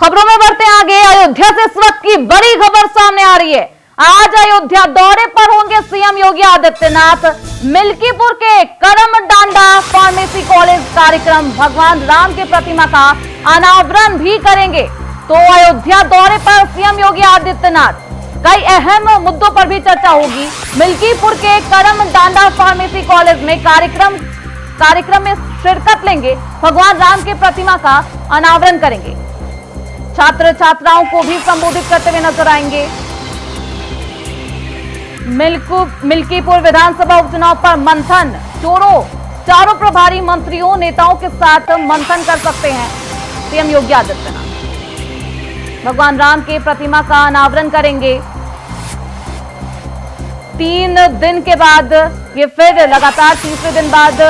खबरों में बढ़ते हैं आगे। अयोध्या से इस वक्त की बड़ी खबर सामने आ रही है। आज अयोध्या दौरे पर होंगे सीएम योगी आदित्यनाथ। मिल्कीपुर के करमडांडा फार्मेसी कॉलेज कार्यक्रम भगवान राम की प्रतिमा का अनावरण भी करेंगे। तो अयोध्या दौरे पर सीएम योगी आदित्यनाथ कई अहम मुद्दों पर भी चर्चा होगी। मिल्कीपुर के करमडांडा फार्मेसी कॉलेज में कार्यक्रम में शिरकत लेंगे। भगवान राम की प्रतिमा का अनावरण करेंगे। छात्र छात्राओं को भी संबोधित करते हुए नजर आएंगे। मिल्कीपुर विधानसभा उपचुनाव पर मंथन, चारों प्रभारी मंत्रियों नेताओं के साथ मंथन कर सकते हैं सीएम योगी आदित्यनाथ। भगवान राम की प्रतिमा का अनावरण करेंगे। 3 दिन के बाद ये फिर लगातार तीसरे दिन बाद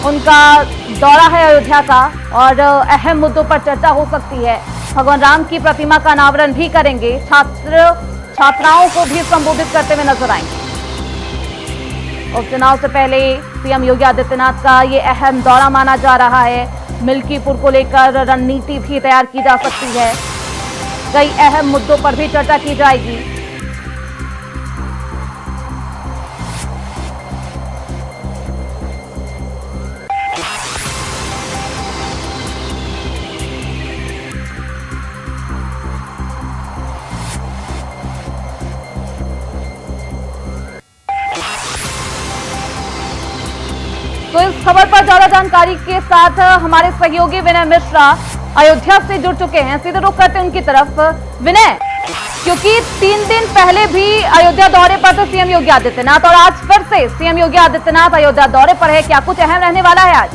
उनका दौरा है अयोध्या का और अहम मुद्दों पर चर्चा हो सकती है। भगवान राम की प्रतिमा का अनावरण भी करेंगे। छात्राओं को भी संबोधित करते हुए नजर आएंगे। उपचुनाव से पहले सीएम योगी आदित्यनाथ का ये अहम दौरा माना जा रहा है। मिल्कीपुर को लेकर रणनीति भी तैयार की जा सकती है। कई अहम मुद्दों पर भी चर्चा की जाएगी। तो इस खबर पर ज्यादा जानकारी के साथ हमारे सहयोगी विनय मिश्रा अयोध्या से जुड़ चुके हैं। सीधे रुख करते हैं उनकी तरफ। विनय, क्योंकि 3 दिन पहले भी अयोध्या दौरे पर थे सीएम योगी आदित्यनाथ और आज फिर से सीएम योगी आदित्यनाथ अयोध्या दौरे पर है, क्या कुछ अहम रहने वाला है आज?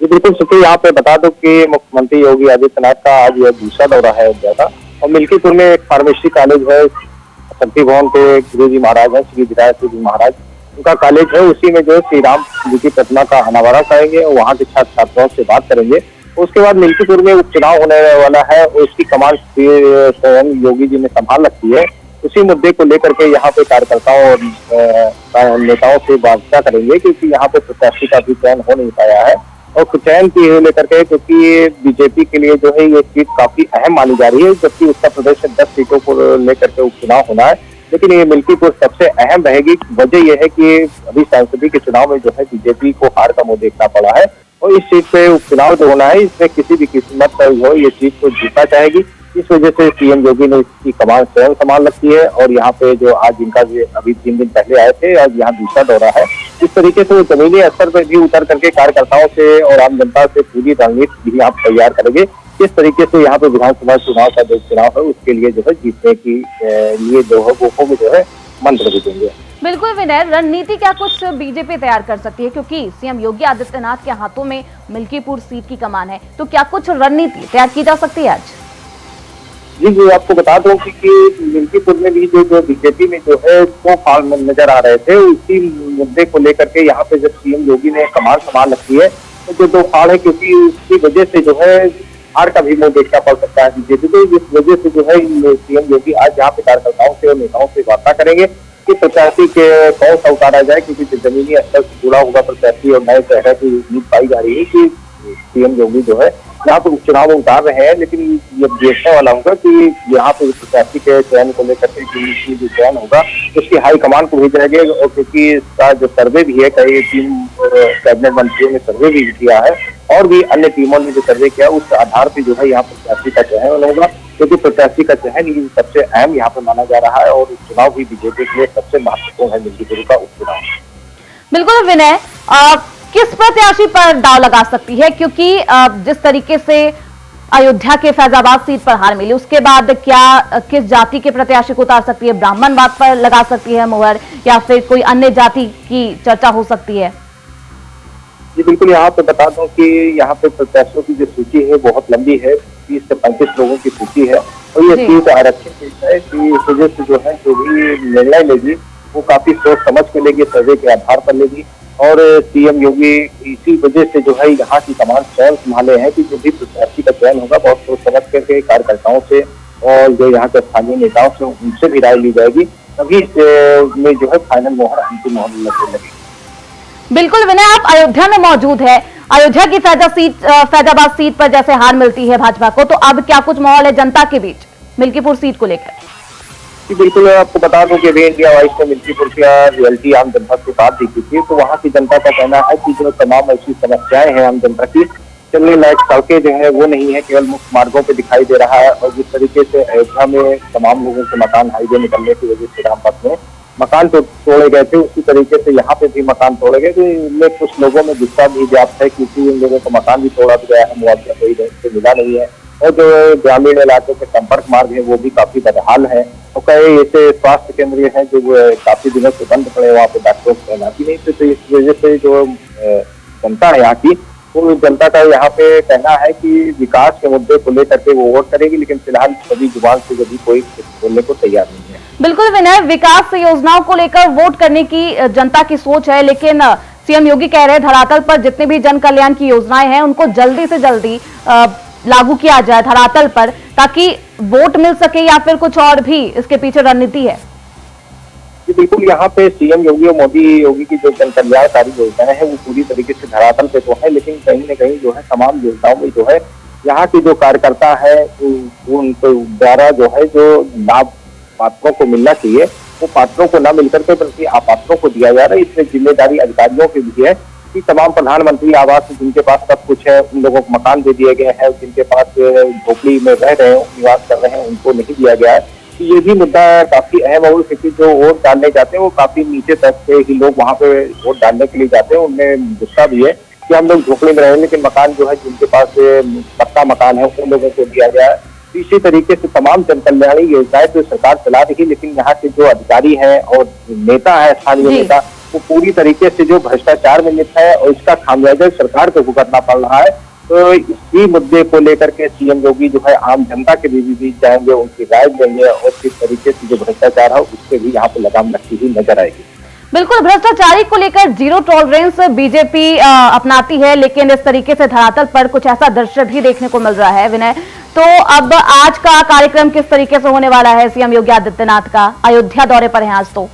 जी बिल्कुल सुखी, यहाँ पे बता दो कि मुख्यमंत्री योगी आदित्यनाथ का आज यह दूसरा दौरा है अयोध्या का। और मिल्कीपुर में एक फार्मेसी कॉलेज है, शक्ति भवन के गुरु जी महाराज है, श्री विधायक जी महाराज, उनका कॉलेज है। उसी में जो है श्री राम जी की प्रतिमा का अनावरण करेंगे और वहाँ के छात्र छात्राओं से बात करेंगे। उसके बाद मिल्कीपुर में उपचुनाव होने वाला है और उसकी कमान स्वयं योगी जी ने संभाल रखी है। उसी मुद्दे को लेकर के यहाँ पे कार्यकर्ताओं और नेताओं से वार्ता करेंगे, क्योंकि यहाँ पे प्रत्याशी का भी चयन हो नहीं पाया है। और चयन की लेकर के, क्योंकि बीजेपी के लिए जो है ये सीट काफी अहम मानी जा रही है, जबकि उत्तर प्रदेश से 10 सीटों को लेकर के उपचुनाव होना है, लेकिन ये मिल्कीपुर सबसे अहम रहेगी। वजह यह है कि अभी संसदीय के चुनाव में जो है बीजेपी को हार का मुंह देखना पड़ा है और इस सीट पे उपचुनाव जो होना है इसमें किसी भी किस्मत पर हो ये सीट को जीतना चाहेगी। इस वजह से सीएम योगी ने इसकी कमान स्वयं संभाल रखी है और यहाँ पे जो आज इनका अभी 3 दिन पहले आए थे, आज यहाँ दूसरा दौरा है। इस तरीके से वो जमीनी स्तर पर भी उतर करके कार्यकर्ताओं से और आम जनता से पूरी रणनीति भी आप तैयार करेंगे। किस तरीके से यहाँ पे विधानसभा चुनाव का जो चुनाव है उसके लिए जो है जीतने की लिए जो है वो जो है मंत्र भी देंगे। बिल्कुल विनय, रणनीति क्या कुछ बीजेपी तैयार कर सकती है, क्योंकि सीएम योगी आदित्यनाथ के हाथों में मिल्कीपुर सीट की कमान है, तो क्या कुछ रणनीति तैयार की जा सकती है आज? जी आपको बता दूं कि मिल्कीपुर में भी जो बीजेपी में जो है 2 फाल नजर आ रहे थे। उसी मुद्दे को लेकर के यहाँ पे जब सीएम योगी ने कमान संभाल रखी है तो जो 2 फाल है, क्योंकि उसकी वजह से जो है हार का भी मुंह देखना पड़ सकता है बीजेपी को। इस वजह से जो है सीएम योगी आज यहाँ पे कार्यकर्ताओं से और नेताओं से वार्ता करेंगे कि प्रत्याशी के कौन सा उतारा जाए, क्योंकि जमीनी स्तर से जुड़ा हुआ प्रत्याशी और नए चेहरे की उम्मीद पाई जा रही है कि सीएम योगी जो है यहाँ पे उपचुनाव में उतार रहे हैं। लेकिन ये देखने वाला होगा कि यहाँ पे प्रत्याशी के चयन को लेकर के जो चयन होगा उसकी हाईकमान को भेजा जाएगा। और क्योंकि इसका जो सर्वे भी है, कई 3 कैबिनेट मंत्रियों ने सर्वे भी किया है और भी अन्य टीमों ने जो सर्वे किया, उस आधार पर जो है यहाँ प्रत्याशी का चयन होगा, क्योंकि प्रत्याशी का चयन ही सबसे अहम यहाँ पे माना जा रहा है और उपचुनाव भी बीजेपी के लिए सबसे महत्वपूर्ण है, मिल्कीपुर का उपचुनाव। बिल्कुल विनय, किस प्रत्याशी पर दांव लगा सकती है, क्योंकि जिस तरीके से अयोध्या के फैजाबाद सीट पर हार मिली उसके बाद क्या किस जाति के प्रत्याशी को उतार सकती है? ब्राह्मणवाद पर लगा सकती है मुहर, या फिर कोई अन्य जाति की चर्चा हो सकती है? जी बिल्कुल, यहाँ पे बता दूं कि यहाँ पे प्रत्याशियों की जो सूची है बहुत लंबी है, 30 से 35 लोगों की सूची है और ये सीट आरक्षित सीट है। इस वजह से जो है जो भी निर्णय लेगी वो काफी सोच समझ के लेगी, सर्वे के आधार पर लेगी। और सीएम योगी इसी वजह से जो है यहाँ की कमान स्वयं संभाले हैं कि जो भी प्रत्याशी का चयन होगा बहुत सोच समझ करके कार्यकर्ताओं से और जो यहाँ के स्थानीय नेताओं से उनसे भी राय ली जाएगी, तभी में जो है फाइनल मोहर अंतिम मोहर लगने लगेगी। बिल्कुल विनय, आप अयोध्या में मौजूद है। अयोध्या की फैजाबाद सीट पर जैसे हार मिलती है भाजपा को, तो अब क्या कुछ माहौल है जनता के बीच मिल्कीपुर सीट को लेकर? जी बिल्कुल, आपको बता दूं कि वे इंडिया वाइस ने मिल्कीपुर की रियलिटी आम जनता से बात देखी थी, तो वहाँ की जनता का कहना है कि जो तमाम ऐसी समस्याएं हैं आम जनता की, चलने लायक सड़कें जो है वो नहीं है, केवल मुख्य मार्गों पे दिखाई दे रहा है। और जिस तरीके से अयोध्या में तमाम लोगों के मकान हाईवे निकलने की वजह से रामपथ में मकान तो तोड़े गए थे, उसी तरीके से यहाँ पे भी मकान तोड़े गए। तो इनमें कुछ लोगों में गुस्सा भी व्याप्त है, क्योंकि इन लोगों को मकान भी तोड़ा गया है, मुआवजा कोई ढंग से मिला नहीं है। और जो ग्रामीण इलाके के संपर्क मार्ग है वो भी काफी बदहाल है। और कई ऐसे स्वास्थ्य केंद्र हैं जो काफी दिनों से बंद पड़े, वहाँ पे डॉक्टरों की तैनाती नहीं थी। तो इस वजह से जो जनता है यहाँ की, वो जनता का यहाँ पे कहना है कि विकास के मुद्दे को लेकर के वो वोट करेगी, लेकिन फिलहाल सभी जुबान से कभी कोई बोलने को तैयार नहीं है। बिल्कुल विनय, विकास योजनाओं को लेकर वोट करने की जनता की सोच है, लेकिन सीएम योगी कह रहे हैं धरातल पर जितने भी जन कल्याण की योजनाएं हैं उनको जल्दी से जल्दी लागू किया जाए धरातल पर, ताकि वोट मिल सके, या फिर कुछ और भी इसके पीछे रणनीति है? जी बिल्कुल, यहाँ पे सीएम योगी और मोदी योगी की जो जन कल्याणकारी योजनाएं हैं वो पूरी तरीके से धरातल पे तो है, लेकिन कहीं न कहीं जो है तमाम योजनाओं में जो है यहाँ की जो कार्यकर्ता है उनको द्वारा जो है जो लाभ पात्रों को मिलना चाहिए वो पात्रों को न मिलकर के बल्कि अपात्रों को दिया जा रहा है। इसमें जिम्मेदारी अधिकारियों की भी है कि तमाम प्रधानमंत्री आवास जिनके पास सब कुछ है उन लोगों को मकान दे दिए गए हैं, जिनके पास झोपड़ी में रह रहे हैं, निवास कर रहे हैं, उनको नहीं दिया गया है। तो ये भी मुद्दा काफी अहम है, क्योंकि जो वोट डालने जाते हैं वो काफी नीचे तक से ही लोग वहाँ पे वोट डालने के लिए जाते हैं। उनमें गुस्सा भी है कि हम लोग झोपड़ी में रहे, लेकिन मकान जो है जिनके पास पक्का मकान है उन लोगों को दिया गया है। इसी तरीके से तमाम जन कल्याणी योजनाएं तो सरकार चला रही, लेकिन यहाँ के जो अधिकारी हैं और नेता है, स्थानीय नेता, वो पूरी तरीके से जो भ्रष्टाचार में लिप्त है और इसका खामियाजा सरकार को भुगतना पड़ रहा है। तो इसी मुद्दे को लेकर के सीएम योगी जो है आम जनता के बीच जाएंगे, उनकी राय लेंगे और किस तरीके से जो भ्रष्टाचार है उससे भी यहाँ पे लगाम लगती हुई नजर आएगी। बिल्कुल, भ्रष्टाचारी को लेकर जीरो टॉलरेंस बीजेपी अपनाती है, लेकिन इस तरीके से धरातल पर कुछ ऐसा दृश्य भी देखने को मिल रहा है विनय। तो अब आज का कार्यक्रम किस तरीके से होने वाला है? सीएम योगी आदित्यनाथ का अयोध्या दौरे पर है आज। तो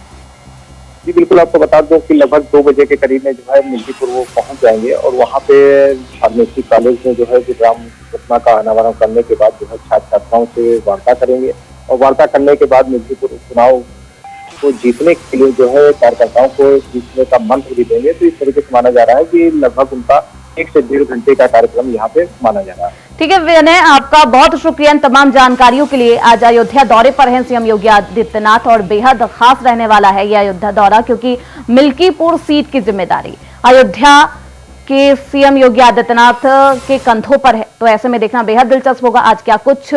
जी बिल्कुल, आपको बता दूं कि लगभग 2 बजे के करीब में जो है मिल्कीपुर वो पहुंच जाएंगे और वहां पे फार्मेसी कॉलेज में जो है जो ग्राम प्रतिमा का अनावरण करने के बाद जो है छात्र छात्राओं से वार्ता करेंगे और वार्ता करने के बाद मिल्कीपुर चुनाव को जीतने के लिए जो है कार्यकर्ताओं को जीतने का मंत्र भी देंगे। तो इस तरीके से माना जा रहा है कि लगभग उनका 1 से 1.5 घंटे का कार्यक्रम यहाँ पे माना जा रहा है। ठीक है विनय, आपका बहुत शुक्रिया इन तमाम जानकारियों के लिए। आज अयोध्या दौरे पर हैं सीएम योगी आदित्यनाथ और बेहद खास रहने वाला है यह अयोध्या दौरा, क्योंकि मिल्कीपुर सीट की जिम्मेदारी अयोध्या के सीएम योगी आदित्यनाथ के कंधों पर है। तो ऐसे में देखना बेहद दिलचस्प होगा आज क्या कुछ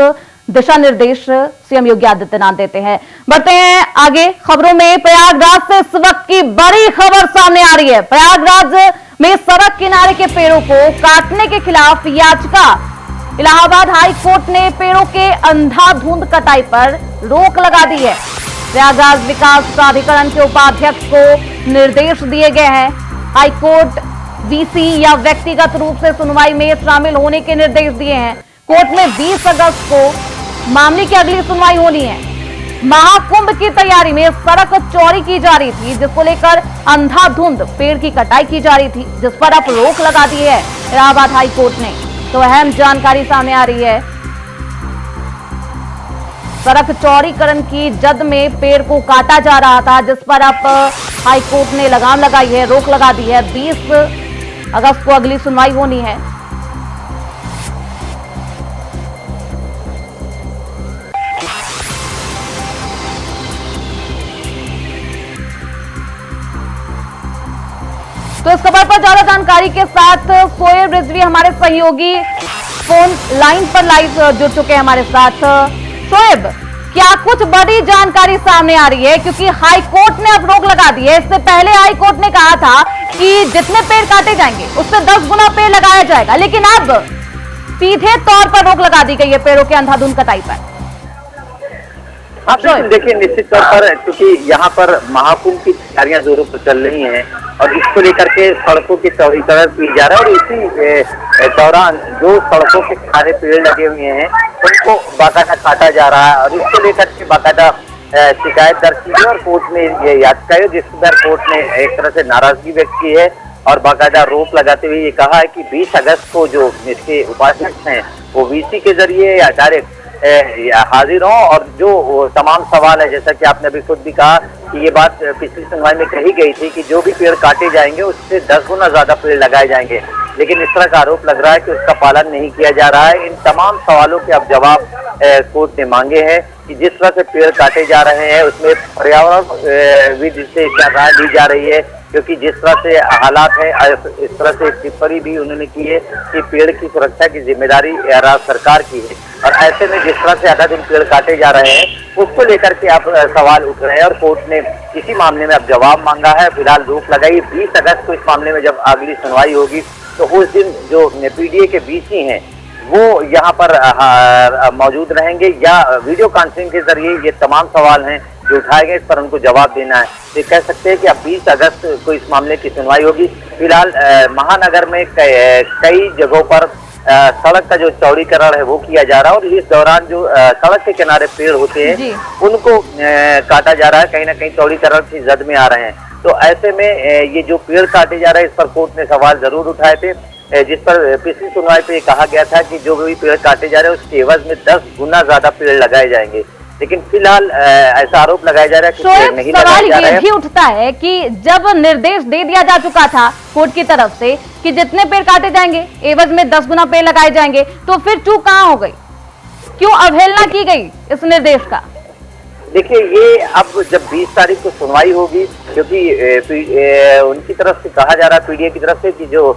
दिशा निर्देश सीएम योगी आदित्यनाथ देते हैं। बढ़ते हैं आगे खबरों में। प्रयागराज से इस वक्त की बड़ी खबर सामने आ रही है। प्रयागराज में सड़क किनारे के पेड़ों को काटने के खिलाफ याचिका। इलाहाबाद हाई कोर्ट ने पेड़ों के अंधाधुंध कटाई पर रोक लगा दी है। प्रयागराज विकास प्राधिकरण के उपाध्यक्ष को निर्देश दिए गए हैं। हाई कोर्ट वीसी या व्यक्तिगत रूप से सुनवाई में शामिल होने के निर्देश दिए हैं। कोर्ट में 20 अगस्त को मामले की अगली सुनवाई होनी है। महाकुंभ की तैयारी में सड़क चौड़ी की जा रही थी, जिसको लेकर अंधाधुंध पेड़ की कटाई की जा रही थी, जिस पर अब रोक लगा दी है इलाहाबाद हाई कोर्ट ने। तो अहम जानकारी सामने आ रही है। सड़क चौड़ीकरण की जद में पेड़ को काटा जा रहा था, जिस पर अब हाई कोर्ट ने लगाम लगाई है, रोक लगा दी है। 20 अगस्त को अगली सुनवाई होनी है। तो इस खबर पर ज्यादा जानकारी के साथ सोएब रिजवी हमारे सहयोगी फोन लाइन पर लाइव जुड़ चुके हैं हमारे साथ। सोएब, क्या कुछ बड़ी जानकारी सामने आ रही है? क्योंकि हाई कोर्ट ने अब रोक लगा दी है। इससे पहले हाई कोर्ट ने कहा था कि जितने पेड़ काटे जाएंगे उससे 10 गुना पेड़ लगाया जाएगा, लेकिन अब सीधे तौर पर रोक लगा दी गई है पेड़ों के अंधाधुंध कटाई पर। आप देखिए, निश्चित तौर पर क्योंकि यहाँ पर महाकुंभ की तैयारियां जोरों पर चल रही हैं और इसको लेकर के सड़कों की चौड़ीकरण की जा रहा है और इसी दौरान जो सड़कों के किनारे पेड़ लगे हुए हैं उनको बाकायदा काटा जा रहा है और इसको लेकर के बाकायदा शिकायत दर्ज की है और कोर्ट में ये याचिका है, जिस पर कोर्ट ने एक तरह से नाराजगी व्यक्त की है और बाकायदा रोक लगाते हुए ये कहा है कि 20 अगस्त को जो इसके उपाध्यक्ष हैं वो वीसी के जरिए या डायरेक्ट हाजिर हों, और जो तमाम सवाल है, जैसा कि आपने अभी खुद भी कहा कि ये बात पिछली सुनवाई में कही गई थी कि जो भी पेड़ काटे जाएंगे उससे 10 गुना ज्यादा पेड़ लगाए जाएंगे, लेकिन इस तरह का आरोप लग रहा है कि उसका पालन नहीं किया जा रहा है। इन तमाम सवालों के अब जवाब कोर्ट ने मांगे हैं कि जिस तरह से पेड़ काटे जा रहे हैं उसमें पर्यावरणविद से क्या राय ली जा रही है, क्योंकि जिस तरह से हालात है इस तरह से टिप्पणी भी उन्होंने की है कि पेड़ की सुरक्षा की जिम्मेदारी राज्य सरकार की है, और ऐसे में जिस तरह से आधा दिन पेड़ काटे जा रहे हैं उसको लेकर के अब सवाल उठ रहे हैं, और कोर्ट ने इसी मामले में अब जवाब मांगा है। फिलहाल रोक लगाई 20 अगस्त को इस मामले में जब अगली सुनवाई होगी तो उस दिन जो पीडीए के वीसी हैं वो यहाँ पर मौजूद रहेंगे, या वीडियो कॉन्फ्रेंसिंग के जरिए ये तमाम सवाल हैं जो उठाए गए इस पर उनको जवाब देना है। ये कह सकते हैं कि अब 20 अगस्त को इस मामले की सुनवाई होगी। फिलहाल महानगर में कई जगहों पर सड़क का जो चौड़ीकरण है वो किया जा रहा है, और इस दौरान जो सड़क के किनारे पेड़ होते हैं उनको काटा जा रहा है, कहीं ना कहीं चौड़ीकरण की जद में आ रहे हैं। तो ऐसे में ये जो पेड़ काटे जा रहे हैं इस पर कोर्ट ने सवाल जरूर उठाए थे, जिस पर पिछली सुनवाई पे कहा गया था कि जो भी पेड़ काटे जा रहे हैं उसके एवज में 10 गुना ज्यादा पेड़ लगाए जाएंगे, लेकिन फिलहाल ऐसा आरोप लगाया जा रहा है कि पेड़ नहीं लगाए जा रहे हैं। सवाल ये भी उठता है कि जब निर्देश दे दिया जा चुका था कोर्ट की तरफ से कि जितने पेड़ काटे जाएंगे एवज में 10 गुना पेड़ लगाए जाएंगे, तो फिर चूक कहाँ हो गई, क्यों अवहेलना की गई इस निर्देश का? देखिए, ये अब जब 20 तारीख को सुनवाई होगी, क्योंकि उनकी तरफ से कहा जा रहा है पीडीए की तरफ से कि जो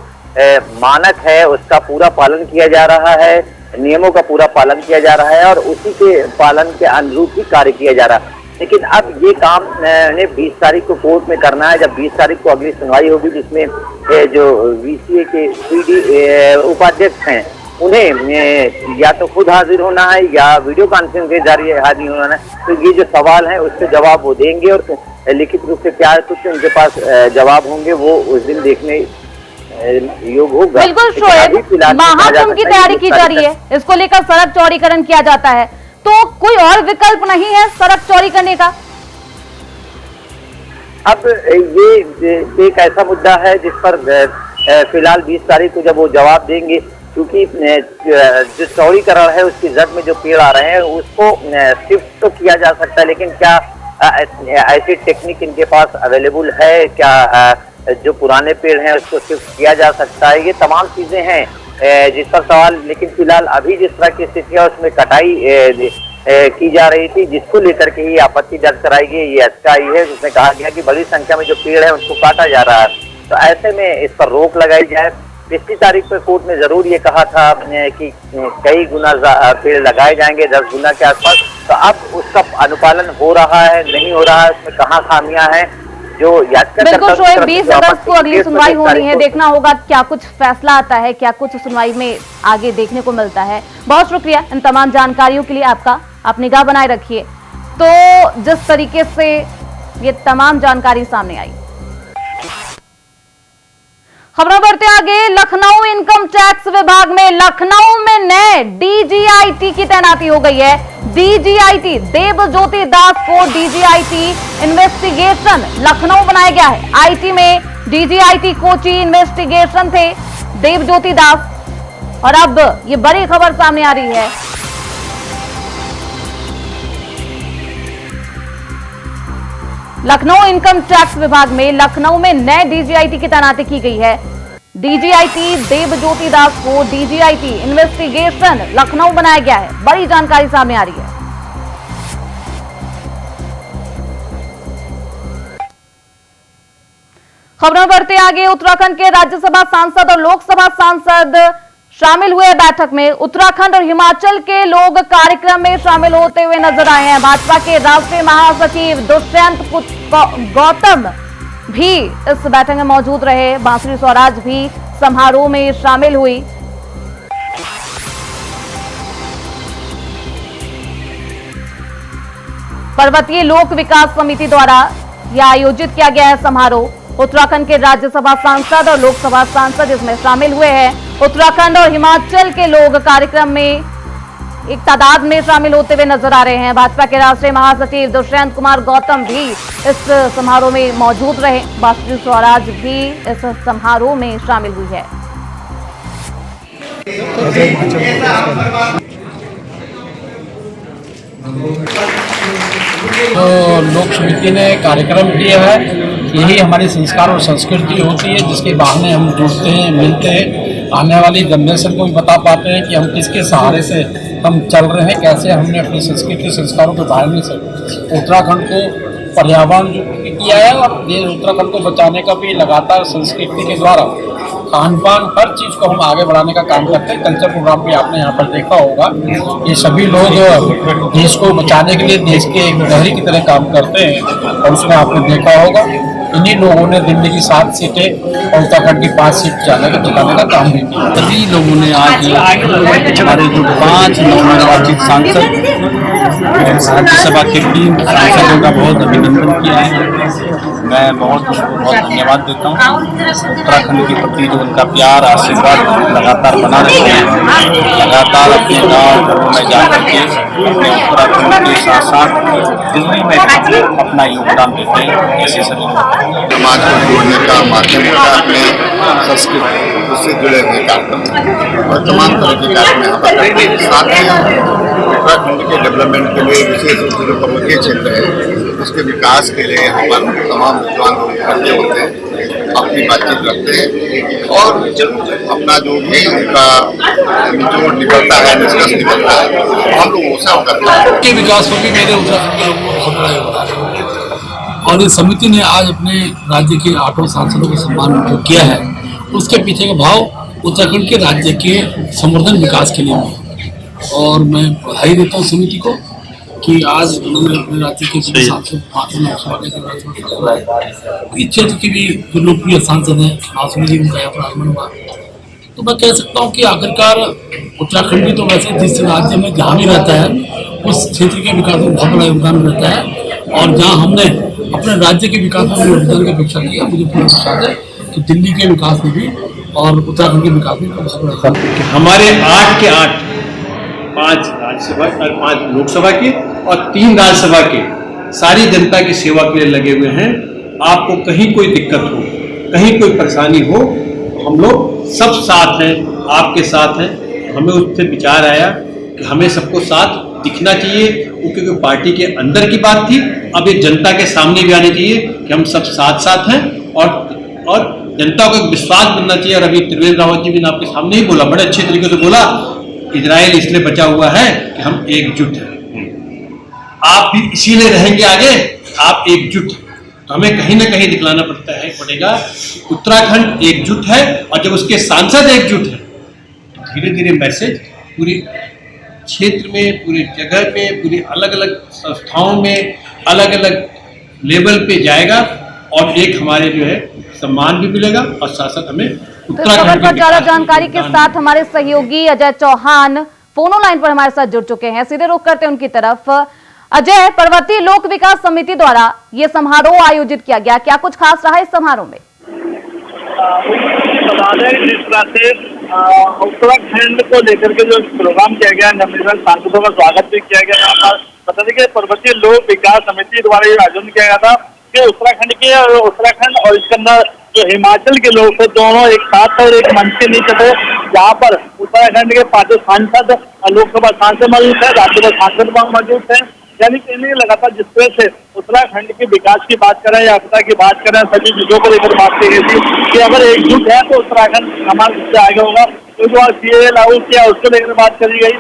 मानक है उसका पूरा पालन किया जा रहा है, नियमों का पूरा पालन किया जा रहा है और उसी के पालन के अनुरूप ही कार्य किया जा रहा है। लेकिन अब ये काम ने 20 तारीख को कोर्ट में करना है। जब 20 तारीख को अगली सुनवाई होगी जिसमें जो वीसीए के पीडी उपाध्यक्ष हैं उन्हें या तो खुद हाजिर होना है या वीडियो कॉन्फ्रेंसिंग के जरिए हाजिर होना है, तो ये जो सवाल है उसके जवाब वो देंगे, और लिखित रूप से क्या कुछ उनके पास जवाब होंगे वो उस दिन देखने योग होगा। बिल्कुल शोएब, महाकुंभ की तैयारी की जा रही है, इसको लेकर सड़क चौड़ीकरण किया जाता है, तो कोई और विकल्प नहीं है सड़क चौड़ी करने का? अब ये एक ऐसा मुद्दा है जिस पर फिलहाल 20 तारीख को जब वो जवाब देंगे, क्योंकि जो चौड़ीकरण है उसकी जद में जो पेड़ आ रहे हैं उसको शिफ्ट तो किया जा सकता है, लेकिन क्या ऐसी टेक्निक इनके पास अवेलेबल है, क्या जो पुराने पेड़ हैं उसको शिफ्ट किया जा सकता है, ये तमाम चीजें हैं जिस पर सवाल। लेकिन फिलहाल अभी जिस तरह की स्थिति है उसमें कटाई की जा रही थी, जिसको लेकर के ही आपत्ति दर्ज कराई गई, ये याचिका आई है जिसमें कहा गया कि बड़ी संख्या में जो पेड़ है उनको काटा जा रहा है, तो ऐसे में इस पर रोक लगाई जाए। पिछली तारीख पर कोर्ट ने जरूर ये कहा था कि कई गुना पेड़ लगाए जाएंगे, 10 गुना के आसपास, तो अब उसका अनुपालन हो रहा है नहीं हो रहा है, उसमें कहाँ खामियां हैं जो बिल्कुल शोएब, 20 अगस्त को अगली सुनवाई होनी है, देखना होगा क्या कुछ फैसला आता है, क्या कुछ सुनवाई में आगे देखने को मिलता है। बहुत शुक्रिया इन तमाम जानकारियों के लिए आपका, आप निगाह बनाए रखिए। तो जिस तरीके से ये तमाम जानकारी सामने आई, खबरों बढ़ते आगे। लखनऊ इनकम टैक्स विभाग में लखनऊ में नए डीजीआईटी की तैनाती हो गई है। डीजीआईटी देवज्योति दास को डीजीआईटी इन्वेस्टिगेशन लखनऊ बनाया गया है। आईटी में डीजीआईटी कोची इन्वेस्टिगेशन थे देवज्योति दास, और अब ये बड़ी खबर सामने आ रही है। लखनऊ इनकम टैक्स विभाग में लखनऊ में नए डीजीआईटी की तैनाती की गई है। डीजीआईटी देवज्योति दास को डीजीआईटी इन्वेस्टिगेशन लखनऊ बनाया गया है। बड़ी जानकारी सामने आ रही है। खबरों बढ़ते आगे। उत्तराखंड के राज्यसभा सांसद और लोकसभा सांसद शामिल हुए बैठक में। उत्तराखंड और हिमाचल के लोग कार्यक्रम में शामिल होते हुए नजर आए हैं। भाजपा के राष्ट्रीय महासचिव दुष्यंत गौतम भी इस बैठक में मौजूद रहे। बांसुरी स्वराज भी समारोह में शामिल हुई। पर्वतीय लोक विकास समिति द्वारा यह आयोजित किया गया है समारोह। उत्तराखंड के राज्यसभा सांसद और लोकसभा सांसद इसमें शामिल हुए हैं। उत्तराखंड और हिमाचल के लोग कार्यक्रम में एक तादाद में शामिल होते हुए नजर आ रहे हैं। भाजपा के राष्ट्रीय महासचिव दुष्यंत कुमार गौतम भी इस समारोह में मौजूद रहे। सुषमा स्वराज भी इस समारोह में शामिल हुई है। तो लोक समिति ने कार्यक्रम किया है। यही हमारी संस्कार और संस्कृति होती है, जिसके बहाने हम जुड़ते हैं, मिलते हैं, आने वाली जनरेशन को भी बता पाते हैं कि हम किसके सहारे से हम चल रहे हैं, कैसे हमने अपनी संस्कृति संस्कारों के बारे से उत्तराखंड को पर्यावरण जो किया है और देश उत्तराखंड को बचाने का भी लगातार संस्कृति के द्वारा खान पान हर चीज़ को हम आगे बढ़ाने का काम करते हैं। कल्चर प्रोग्राम भी आपने यहाँ पर देखा होगा। ये सभी लोग देश को बचाने के लिए देश के एक प्रहरी की तरह काम करते हैं और उसमें आपने देखा होगा इन्हीं लोगों ने दिल्ली की 7 सीटें और उत्तराखंड की 5 सीट जिताने का काम भी किया। सभी लोगों ने आज हमारे जो 5 नवनिर्वाचित सांसद राज्यसभा के 3 सांसदों का बहुत अभिनंदन किया है। मैं बहुत धन्यवाद देता हूँ। उत्तराखंड के प्रति जो उनका प्यार आशीर्वाद लगातार बना रहे हैं, लगातार अपने गाँव में जा करके अपने उत्तराखंड के साथ साथ दिल्ली में अपना योगदान देते हैं। ऐसे सभी समाज को जोड़ने का माध्यम होता है, अपने संस्कृति उससे जुड़े हुए कार्यक्रम और तमाम तरह के कार्यक्रम यहाँ पर करते हैं। साथ ही उत्तराखंड के डेवलपमेंट के लिए विशेष रूप से जो पर्वतीय क्षेत्र है उसके विकास के लिए यहाँ पर तमाम विद्वान लोग इकट्ठे होते हैं, अपनी बातचीत रखते हैं और अपना जो भी उनका निचोड़ निकलता है, निष्कर्ष निकलता है, हम लोग उसे करते हैं। के विकास में भी मेरे उत्तराखंड के लोगों को बहुत बड़ा योगदान है और इस समिति ने आज अपने राज्य के 8 सांसदों को सम्मान जो किया है, उसके पीछे का भाव उत्तराखंड के राज्य के संवर्धन विकास के लिए है। और मैं बधाई देता हूँ समिति को कि आज उन्होंने अपने राज्य के सांसद 5 लोकसभा के इस क्षेत्र के भी जो लोकप्रिय सांसद हैं आसमी जी उनका यहाँ पर आगमन हुआ। तो मैं कह सकता हूँ कि आखिरकार उत्तराखंड भी तो वैसे जिस राज्य में जहाँ भी रहता है उस क्षेत्र के विकास में बहुत बड़ा योगदान रहता है और जहाँ हमने अपने राज्य के विकास में योगदान की अपेक्षा किया, मुझे पूरा विश्वास है कि दिल्ली के विकास में भी और उत्तराखंड के विकास में बहुत बड़ा हमारे 8 के 8 5 राज्यसभा और 5 लोकसभा के और 3 राज्यसभा के सारी जनता की सेवा के लिए लगे हुए हैं। आपको कहीं कोई दिक्कत हो, कहीं कोई परेशानी हो, हम लोग सब साथ हैं, आपके साथ हैं। हमें उससे विचार आया कि हमें सबको साथ दिखना चाहिए, क्योंकि पार्टी के अंदर की बात थी, अब ये जनता के सामने भी आनी चाहिए कि हम सब साथ साथ हैं और जनता को एक विश्वास बनना चाहिए। और अभी त्रिवेंद्र रावत जी ने आपके सामने ही बोला, बड़े अच्छे तरीके से बोला, इजराइल इसलिए बचा हुआ है कि हम एकजुट हैं। आप भी इसीलिए रहेंगे आगे, आप एकजुट। तो हमें कहीं ना कहीं दिखलाना पड़ेगा उत्तराखंड एकजुट है और जब उसके सांसद एकजुट है तो धीरे धीरे मैसेज पूरी क्षेत्र में, पूरी जगह पे, पूरी अलग अलग संस्थाओं में, अलग अलग लेवल पे जाएगा और एक हमारे जो है सम्मान भी मिलेगा और साथ साथ हमें उत्तराखंड पर ज्यादा जानकारी के साथ हमारे सहयोगी अजय चौहान फोनो लाइन पर हमारे साथ जुड़ चुके हैं। सीधे रुख करते हैं उनकी तरफ। अजय, पर्वतीय लोक विकास समिति द्वारा ये समारोह आयोजित किया गया, क्या कुछ खास रहा इस समारोह में? जिस तरह से उत्तराखंड को लेकर के जो प्रोग्राम किया गया, नवनिर्वाचित सांसदों का स्वागत भी किया गया। यहाँ पर बता दें कि पर्वतीय लोक विकास समिति द्वारा ये आयोजन किया गया था कि उत्तराखंड और इसके अंदर जो हिमाचल के लोग थे दोनों एक साथ और एक मंच के नीचे थे, जहाँ पर उत्तराखंड के 5 सांसद, लोकसभा सांसद मौजूद थे, राज्यसभा सांसद मौजूद थे। यानी कहने लगातार जिस तरह से उत्तराखंड के विकास की बात करें, यात्रा की बात करें, सभी चीजों को लेकर बात की गई थी कि अगर एकजुट है तो उत्तराखंड हमारे सबसे आगे होगा। तो जो सीए लागू किया उसको लेकर बात करी गई।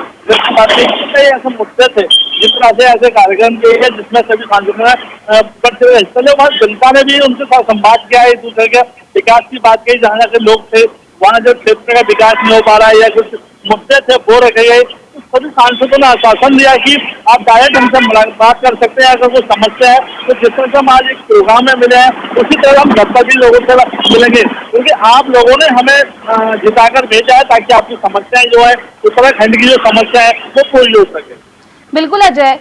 कई ऐसे मुद्दे थे जिस तरह से ऐसे कार्यक्रम किए गए जिसमें सभी सांसदों ने हिस्सा लिया। वहाँ जनता ने भी उनके साथ संवाद किया, एक दूसरे के विकास की बात कही। जहाँ के लोग थे वहाँ जो क्षेत्र का विकास नहीं हो पा रहा है या कुछ मुद्दे थे वो रखे गए, तो सभी सांसदों ने आश्वासन दिया कि आप डायरेक्ट हमसे बात कर सकते हैं। अगर कोई समस्या है तो जिस तरह से हम आज एक प्रोग्राम में मिले हैं उसी तरह हम घर पर भी लोगों से मिलेंगे, क्योंकि आप लोगों ने हमें जिताकर भेजा है ताकि आपकी समस्याएं जो है, उत्तराखंड की जो समस्या है वो पूरी हो सके। बिल्कुल अजय,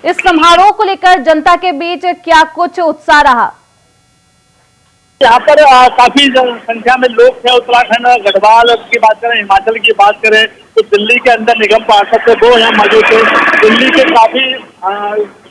इस समारोह को लेकर जनता के बीच क्या कुछ उत्साह रहा? यहाँ पर काफी संख्या में लोग थे। उत्तराखंड, गढ़वाल की बात करें, हिमाचल की बात करें, तो दिल्ली के अंदर निगम पार्षद थे वो यहाँ मौजूद थे, दिल्ली के काफी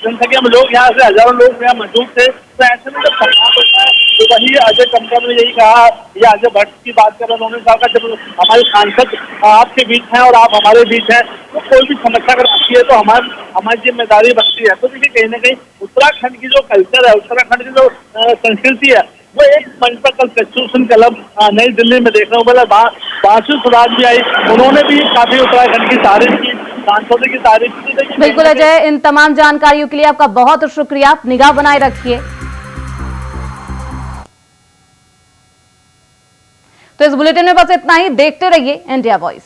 जनसंख्या में लोग यहाँ से हजारों लोग यहाँ मौजूद थे। तो ऐसे में जब संवाद होता है तो वही अजय टमटम ने यही कहा, या अजय भट्ट की बात कर रहे हैं, उन्होंने कहा जब हमारे सांसद आपके बीच हैं और आप हमारे बीच हैं तो कोई भी समस्या अगर बनती है तो हमारी जिम्मेदारी बनती है। तो देखिए कहीं ना कहीं उत्तराखंड की जो कल्चर है, उत्तराखंड की जो संस्कृति है, वो एक मंच पर कल कंस्टिट्यूशन क्लब नई दिल्ली में देखने को मिला। बासु स्वराज भी आई, उन्होंने भी काफी उत्तराखंड की तारीफ की, सांसदों की तारीफ की। बिल्कुल अजय, इन तमाम जानकारियों के लिए आपका बहुत शुक्रिया, आप निगाह बनाए रखिए। तो इस बुलेटिन में बस इतना ही, देखते रहिए इंडिया वॉइस।